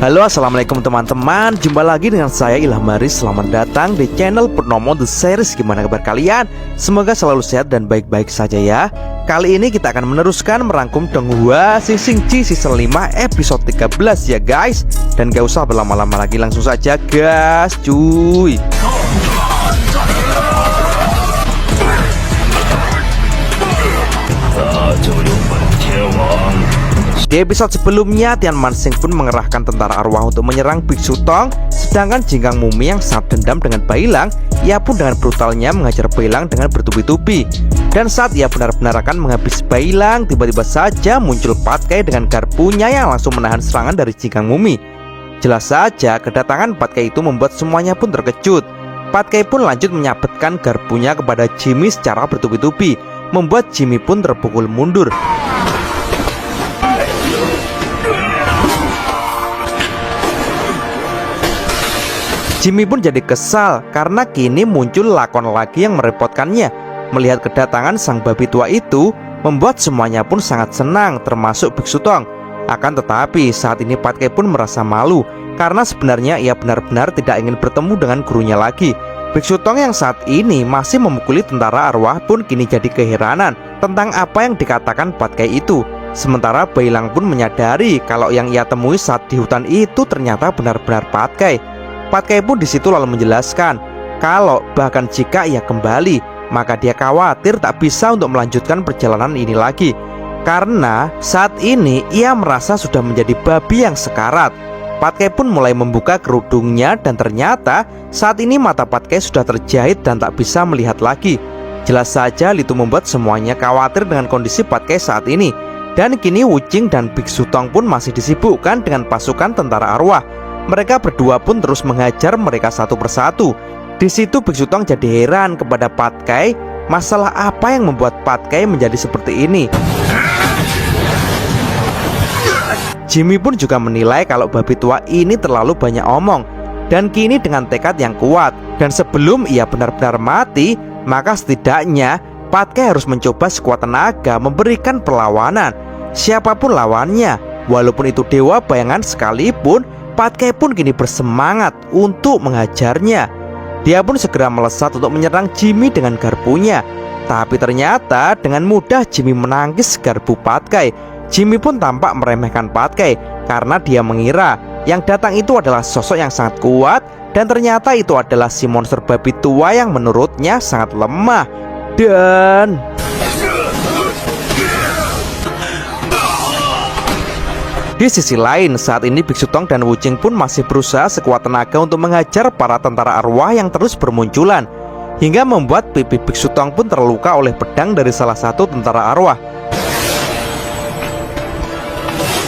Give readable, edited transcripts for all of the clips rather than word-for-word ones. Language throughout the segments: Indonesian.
Halo, assalamualaikum teman-teman. Jumpa lagi dengan saya Ilham Haris. Selamat datang di channel Purnomo The Series. Gimana kabar kalian? Semoga selalu sehat dan baik-baik saja ya. Kali ini kita akan meneruskan merangkum Donghua Season G Season 5 episode 13 ya guys. Dan gak usah berlama-lama lagi, langsung saja gas cuy. Di episode sebelumnya, Tian Mansing pun mengerahkan tentara arwah untuk menyerang Biksu Tong. Sedangkan Jinggang Mumi yang sangat dendam dengan Bailang, ia pun dengan brutalnya mengajar Bailang dengan bertubi-tubi. Dan saat ia benar-benar akan menghabisi Bailang, tiba-tiba saja muncul Patkai dengan garpunya yang langsung menahan serangan dari Jinggang Mumi. Jelas saja kedatangan Patkai itu membuat semuanya pun terkejut. Patkai pun lanjut menyabetkan garpunya kepada Jimmy secara bertubi-tubi, membuat Jimmy pun terpukul mundur. Jimmy pun jadi kesal karena kini muncul lakon lagi yang merepotkannya. Melihat kedatangan sang babi tua itu membuat semuanya pun sangat senang, termasuk Biksu Tong. Akan tetapi saat ini Patkai pun merasa malu karena sebenarnya ia benar-benar tidak ingin bertemu dengan gurunya lagi. Biksu Tong yang saat ini masih memukuli tentara arwah pun kini jadi keheranan tentang apa yang dikatakan Patkai itu. Sementara Bailang pun menyadari kalau yang ia temui saat di hutan itu ternyata benar-benar Patkai. Patkai pun disitu lalu menjelaskan kalau bahkan jika ia kembali, maka dia khawatir tak bisa untuk melanjutkan perjalanan ini lagi. Karena saat ini ia merasa sudah menjadi babi yang sekarat. Patkai pun mulai membuka kerudungnya dan ternyata saat ini mata Patkai sudah terjahit dan tak bisa melihat lagi. Jelas saja itu membuat semuanya khawatir dengan kondisi Patkai saat ini. Dan kini Wuching dan Biksu Tong pun masih disibukkan dengan pasukan tentara arwah. Mereka berdua pun terus menghajar mereka satu persatu. Di situ Biksu Tong jadi heran kepada Patkai, masalah apa yang membuat Patkai menjadi seperti ini. Jimmy pun juga menilai kalau babi tua ini terlalu banyak omong. Dan kini dengan tekad yang kuat, dan sebelum ia benar-benar mati, maka setidaknya Patkai harus mencoba sekuat tenaga memberikan perlawanan. Siapapun lawannya, walaupun itu dewa bayangan sekalipun, Patkai pun kini bersemangat untuk menghajarnya. Dia pun segera melesat untuk menyerang Jimmy dengan garpunya. Tapi ternyata dengan mudah Jimmy menangkis garpu Patkai. Jimmy pun tampak meremehkan Patkai karena dia mengira yang datang itu adalah sosok yang sangat kuat. Dan ternyata itu adalah si monster babi tua yang menurutnya sangat lemah. Dan di sisi lain, saat ini Biksu Tong dan Wuching pun masih berusaha sekuat tenaga untuk menghajar para tentara arwah yang terus bermunculan, hingga membuat pipi Biksu Tong pun terluka oleh pedang dari salah satu tentara arwah.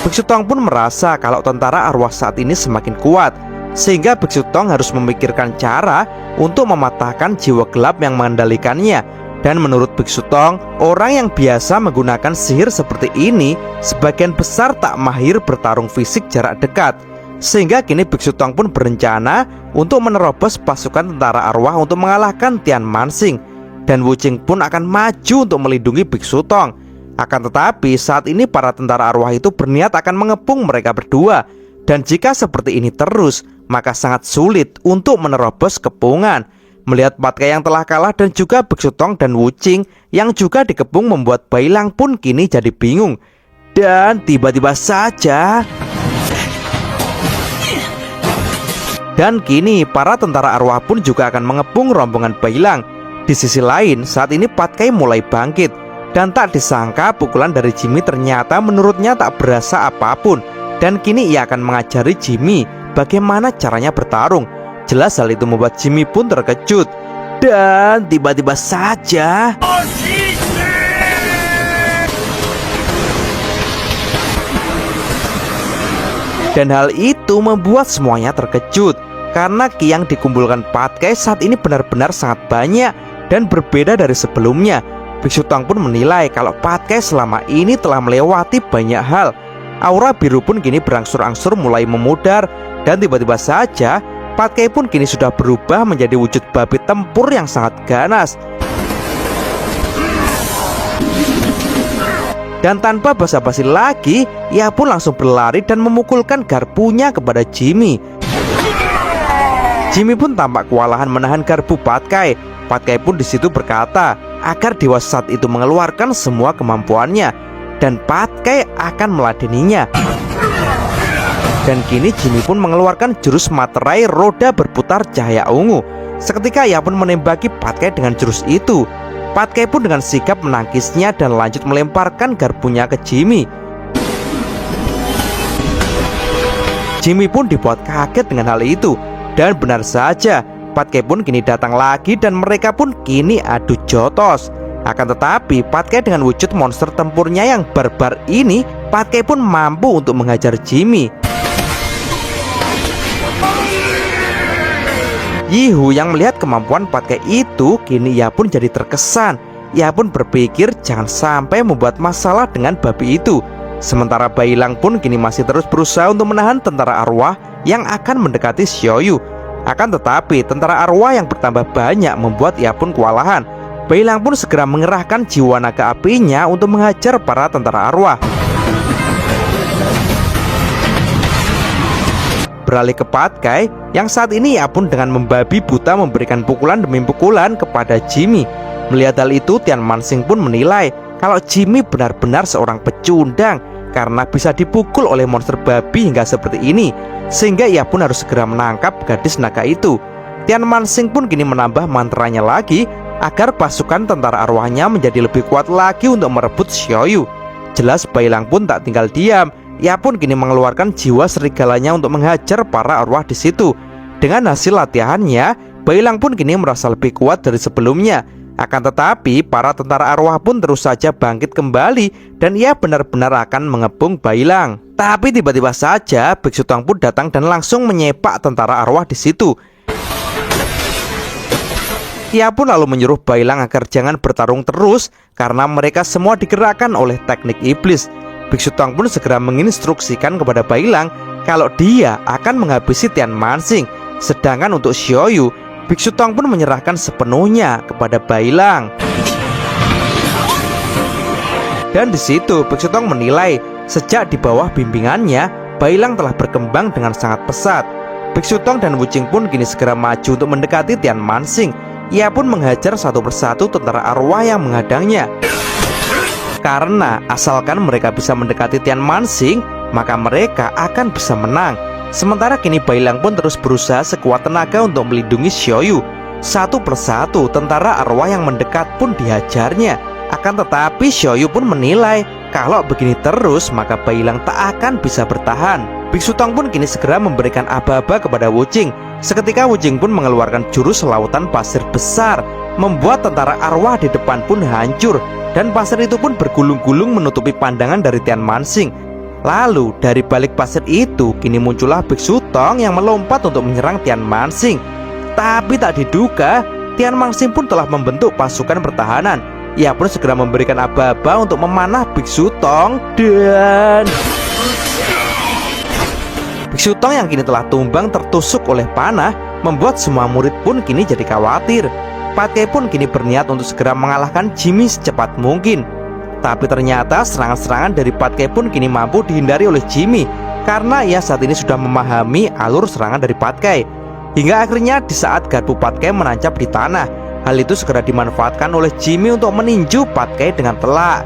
Biksu Tong pun merasa kalau tentara arwah saat ini semakin kuat, sehingga Biksu Tong harus memikirkan cara untuk mematahkan jiwa gelap yang mengendalikannya. Dan menurut Biksu Tong, orang yang biasa menggunakan sihir seperti ini sebagian besar tak mahir bertarung fisik jarak dekat. Sehingga kini Biksu Tong pun berencana untuk menerobos pasukan tentara arwah untuk mengalahkan Tian Mansing. Dan Wuching pun akan maju untuk melindungi Biksu Tong. Akan tetapi saat ini para tentara arwah itu berniat akan mengepung mereka berdua. Dan jika seperti ini terus, maka sangat sulit untuk menerobos kepungan. Melihat Patkai yang telah kalah dan juga Biksu Tong dan Wuching yang juga dikepung membuat Bailang pun kini jadi bingung. Dan tiba-tiba saja kini para tentara arwah pun juga akan mengepung rombongan Bailang. Di sisi lain, saat ini Patkai mulai bangkit. Dan tak disangka pukulan dari Jimmy ternyata menurutnya tak berasa apapun. Dan kini ia akan mengajari Jimmy bagaimana caranya bertarung. Jelas hal itu membuat Jimmy pun terkejut. Dan tiba-tiba saja hal itu membuat semuanya terkejut. Karena ki yang dikumpulkan Patkai saat ini benar-benar sangat banyak dan berbeda dari sebelumnya. Biksu Tong pun menilai kalau Patkai selama ini telah melewati banyak hal. Aura biru pun kini berangsur-angsur mulai memudar. Dan tiba-tiba saja Patkai pun kini sudah berubah menjadi wujud babi tempur yang sangat ganas. Dan tanpa basa-basi lagi, ia pun langsung berlari dan memukulkan garpunya kepada Jimmy. Jimmy pun tampak kewalahan menahan garpu Patkai. Patkai pun di situ berkata agar dewa saat itu mengeluarkan semua kemampuannya dan Patkai akan meladeninya. Dan kini Jimmy pun mengeluarkan jurus materai roda berputar cahaya ungu. Seketika ia pun menembaki Patkai dengan jurus itu. Patkai pun dengan sigap menangkisnya dan lanjut melemparkan garpunya ke Jimmy. Jimmy pun dibuat kaget dengan hal itu. Dan benar saja, Patkai pun kini datang lagi dan mereka pun kini adu jotos. Akan tetapi Patkai dengan wujud monster tempurnya yang barbar ini, Patkai pun mampu untuk menghajar Jimmy. Yihu yang melihat kemampuan Patkai itu, kini ia pun jadi terkesan. Ia pun berpikir jangan sampai membuat masalah dengan babi itu. Sementara Bailang pun kini masih terus berusaha untuk menahan tentara arwah yang akan mendekati Xiaoyu. Akan tetapi tentara arwah yang bertambah banyak membuat ia pun kewalahan. Bailang pun segera mengerahkan jiwa naga apinya untuk menghajar para tentara arwah. Beralih ke Patkai yang saat ini ia pun dengan membabi buta memberikan pukulan demi pukulan kepada Jimmy. Melihat hal itu, Tian Manxing pun menilai kalau Jimmy benar-benar seorang pecundang karena bisa dipukul oleh monster babi hingga seperti ini, sehingga ia pun harus segera menangkap gadis naga itu. Tian Manxing pun kini menambah mantranya lagi agar pasukan tentara arwahnya menjadi lebih kuat lagi untuk merebut Xiaoyu. Jelas Bailang pun tak tinggal diam. Ia pun kini mengeluarkan jiwa serigalanya untuk menghajar para arwah di situ. Dengan hasil latihannya, Bailang pun kini merasa lebih kuat dari sebelumnya. Akan tetapi para tentara arwah pun terus saja bangkit kembali dan ia benar-benar akan mengepung Bailang. Tapi tiba-tiba saja Biksu Tang pun datang dan langsung menyepak tentara arwah di situ. Ia pun lalu menyuruh Bailang agar jangan bertarung terus karena mereka semua digerakkan oleh teknik iblis. Biksu Tang pun segera menginstruksikan kepada Bailang kalau dia akan menghabisi Tian Manxing. Sedangkan untuk Xiaoyu, Biksu Tang pun menyerahkan sepenuhnya kepada Bailang. Dan di situ Biksu Tang menilai sejak di bawah bimbingannya, Bailang telah berkembang dengan sangat pesat. Biksu Tang dan Wuching pun kini segera maju untuk mendekati Tian Manxing. Ia pun menghajar satu persatu tentara arwah yang menghadangnya. Karena asalkan mereka bisa mendekati Tian Manxing, maka mereka akan bisa menang. Sementara kini Bailang pun terus berusaha sekuat tenaga untuk melindungi Xiaoyu. Satu persatu tentara arwah yang mendekat pun dihajarnya. Akan tetapi Xiaoyu pun menilai kalau begini terus maka Bailang tak akan bisa bertahan. Biksu Tang pun kini segera memberikan aba-aba kepada Wuching. Seketika Wuching pun mengeluarkan jurus lautan pasir besar, membuat tentara arwah di depan pun hancur. Dan pasir itu pun bergulung-gulung menutupi pandangan dari Tian Manxing. Lalu dari balik pasir itu kini muncullah Biksu Tang yang melompat untuk menyerang Tian Manxing. Tapi tak diduga Tian Manxing pun telah membentuk pasukan pertahanan. Ia pun segera memberikan aba-aba untuk memanah Biksu Tang. Dan Biksu Tang yang kini telah tumbang tertusuk oleh panah membuat semua murid pun kini jadi khawatir. Patkai pun kini berniat untuk segera mengalahkan Jimmy secepat mungkin. Tapi ternyata serangan-serangan dari Patkai pun kini mampu dihindari oleh Jimmy karena ia saat ini sudah memahami alur serangan dari Patkai. Hingga akhirnya di saat garpu Patkai menancap di tanah, hal itu segera dimanfaatkan oleh Jimmy untuk meninju Patkai dengan telak.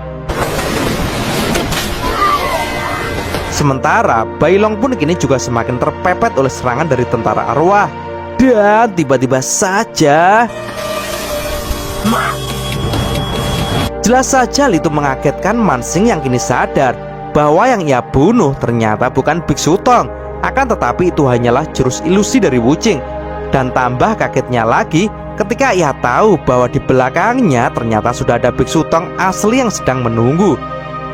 Sementara Bailong pun kini juga semakin terpepet oleh serangan dari tentara arwah. Dan tiba-tiba saja jelas saja hal itu mengagetkan Manxing yang kini sadar bahwa yang ia bunuh ternyata bukan Biksu Tang, akan tetapi itu hanyalah jurus ilusi dari Wuching. Dan tambah kagetnya lagi ketika ia tahu bahwa di belakangnya ternyata sudah ada Biksu Tang asli yang sedang menunggu.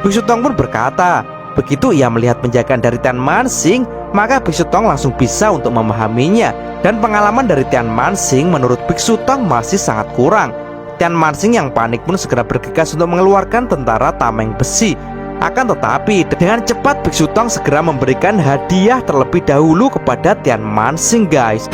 Biksu Tang pun berkata, begitu ia melihat penjagaan dari Tian Manxing, maka Biksu Tang langsung bisa untuk memahaminya. Dan pengalaman dari Tian Manxing menurut Biksu Tang masih sangat kurang. Tian Manxing yang panik pun segera bergegas untuk mengeluarkan tentara tameng besi. Akan tetapi dengan cepat Biksu Tang segera memberikan hadiah terlebih dahulu kepada Tian Manxing, guys.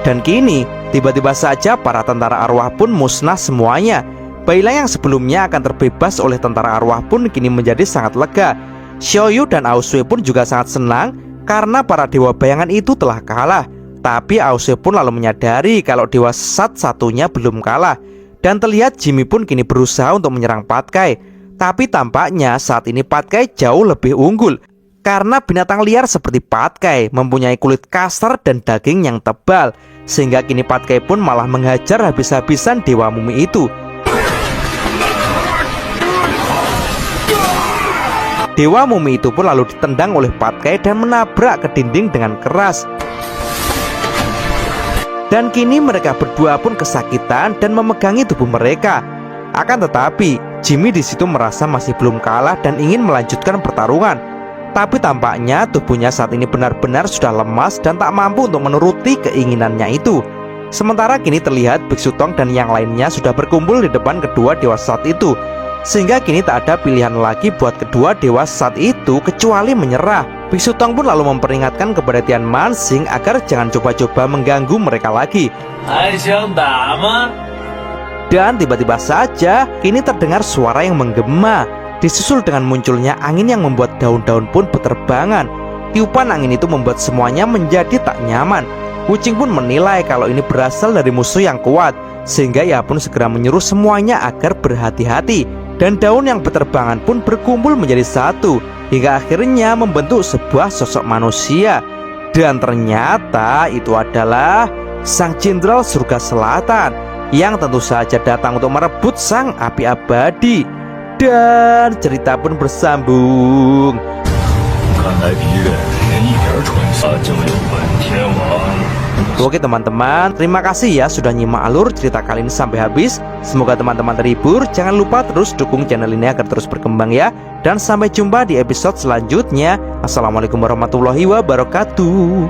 Dan kini tiba-tiba saja para tentara arwah pun musnah semuanya. Bailai yang sebelumnya akan terbebas oleh tentara arwah pun kini menjadi sangat lega. Xiaoyu dan Aosui pun juga sangat senang karena para dewa bayangan itu telah kalah. Tapi Aosui pun lalu menyadari kalau dewa sesat satunya belum kalah. Dan terlihat Jimmy pun kini berusaha untuk menyerang Patkai. Tapi tampaknya saat ini Patkai jauh lebih unggul, karena binatang liar seperti Patkai mempunyai kulit kasar dan daging yang tebal, sehingga kini Patkai pun malah menghajar habis-habisan dewa mumi itu. Dewa mumi itu pun lalu ditendang oleh Patkai dan menabrak ke dinding dengan keras. Dan kini mereka berdua pun kesakitan dan memegangi tubuh mereka. Akan tetapi Jimmy di situ merasa masih belum kalah dan ingin melanjutkan pertarungan. Tapi tampaknya tubuhnya saat ini benar-benar sudah lemas dan tak mampu untuk menuruti keinginannya itu. Sementara kini terlihat Biksu Tong dan yang lainnya sudah berkumpul di depan kedua dewa sesat itu, sehingga kini tak ada pilihan lagi buat kedua dewa sesat itu kecuali menyerah. Biksu Tong pun lalu memperingatkan kepada Tian Manxing agar jangan coba-coba mengganggu mereka lagi. Dan tiba-tiba saja kini terdengar suara yang menggema, disusul dengan munculnya angin yang membuat daun-daun pun berterbangan. Tiupan angin itu membuat semuanya menjadi tak nyaman. Wuqing pun menilai kalau ini berasal dari musuh yang kuat, sehingga ia pun segera menyuruh semuanya agar berhati-hati. Dan daun yang berterbangan pun berkumpul menjadi satu, hingga akhirnya membentuk sebuah sosok manusia. Dan ternyata itu adalah Sang Jenderal Surga Selatan, yang tentu saja datang untuk merebut sang api abadi. Dan cerita pun bersambung. Oke teman-teman, terima kasih ya sudah nyimak alur cerita kali ini sampai habis. Semoga teman-teman terhibur. Jangan lupa terus dukung channel ini agar terus berkembang ya. Dan sampai jumpa di episode selanjutnya. Assalamualaikum warahmatullahi wabarakatuh.